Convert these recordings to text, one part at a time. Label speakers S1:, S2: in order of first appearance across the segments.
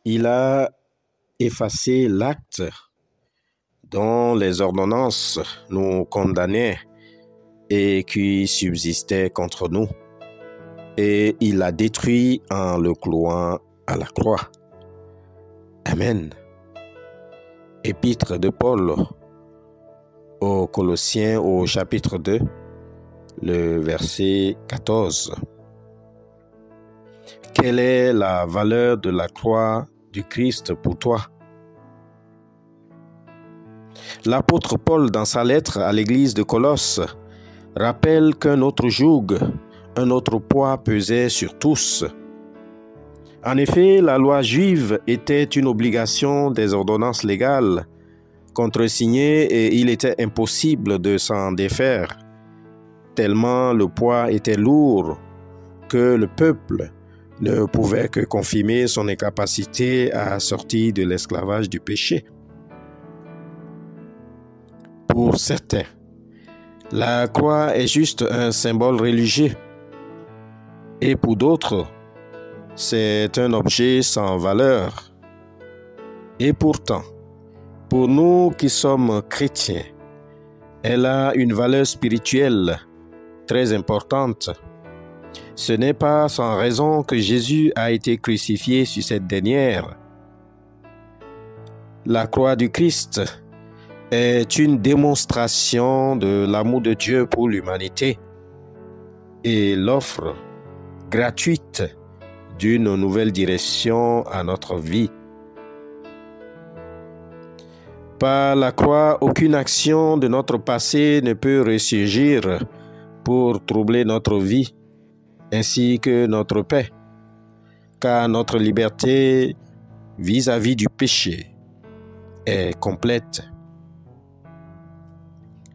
S1: Il a effacé l'acte dont les ordonnances nous condamnaient et qui subsistait contre nous, et il l'a détruit en le clouant à la croix. Amen. Épître de Paul aux Colossiens au chapitre 2, le verset 14. Quelle est la valeur de la croix du Christ pour toi? L'apôtre Paul, dans sa lettre à l'église de Colosse, rappelle qu'un autre joug, un autre poids pesait sur tous. En effet, la loi juive était une obligation des ordonnances légales, contresignées, et il était impossible de s'en défaire, tellement le poids était lourd que le peuple ne pouvait que confirmer son incapacité à sortir de l'esclavage du péché. Pour certains, la croix est juste un symbole religieux, et pour d'autres, c'est un objet sans valeur. Et pourtant, pour nous qui sommes chrétiens, elle a une valeur spirituelle très importante. Ce n'est pas sans raison que Jésus a été crucifié sur cette dernière. La croix du Christ est une démonstration de l'amour de Dieu pour l'humanité et l'offre gratuite d'une nouvelle direction à notre vie. Par la croix, aucune action de notre passé ne peut ressurgir pour troubler notre vie, ainsi que notre paix, car notre liberté vis-à-vis du péché est complète.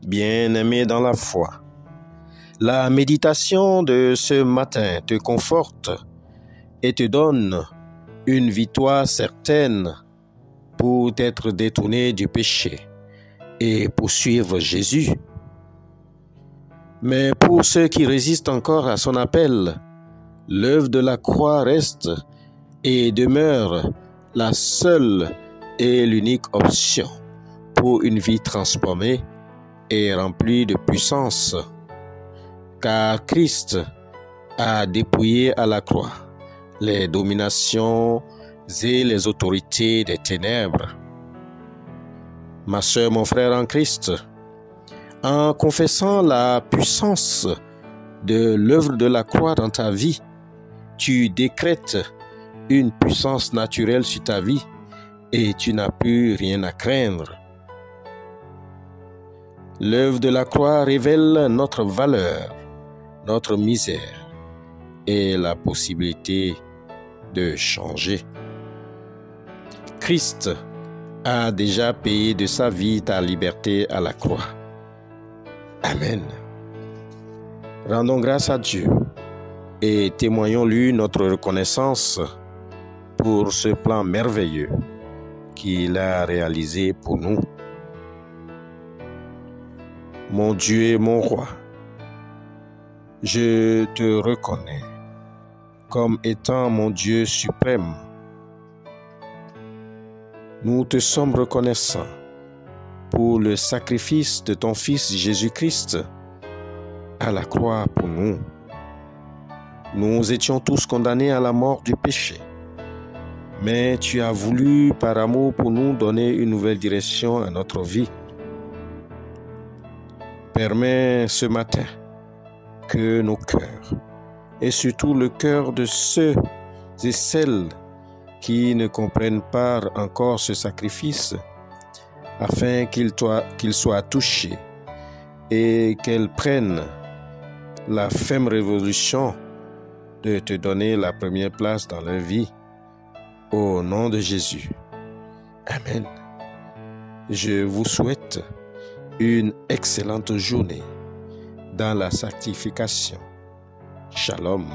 S1: Bien-aimé dans la foi, la méditation de ce matin te conforte et te donne une victoire certaine pour être détourné du péché et poursuivre Jésus. Mais pour ceux qui résistent encore à son appel, l'œuvre de la croix reste et demeure la seule et l'unique option pour une vie transformée et remplie de puissance, car Christ a dépouillé à la croix les dominations et les autorités des ténèbres. Ma sœur, mon frère en Christ, en confessant la puissance de l'œuvre de la croix dans ta vie, tu décrètes une puissance naturelle sur ta vie et tu n'as plus rien à craindre. L'œuvre de la croix révèle notre valeur, notre misère et la possibilité de changer. Christ a déjà payé de sa vie ta liberté à la croix. Amen. Rendons grâce à Dieu et témoignons-lui notre reconnaissance pour ce plan merveilleux qu'il a réalisé pour nous. Mon Dieu et mon roi, je te reconnais comme étant mon Dieu suprême. Nous te sommes reconnaissants pour le sacrifice de ton Fils Jésus-Christ à la croix pour nous. Nous étions tous condamnés à la mort du péché, mais tu as voulu, par amour pour nous, donner une nouvelle direction à notre vie. Permets ce matin que nos cœurs, et surtout le cœur de ceux et celles qui ne comprennent pas encore ce sacrifice, afin qu'ils soient touchés et qu'elles prennent la ferme résolution de te donner la première place dans leur vie. Au nom de Jésus. Amen. Je vous souhaite une excellente journée dans la sanctification. Shalom.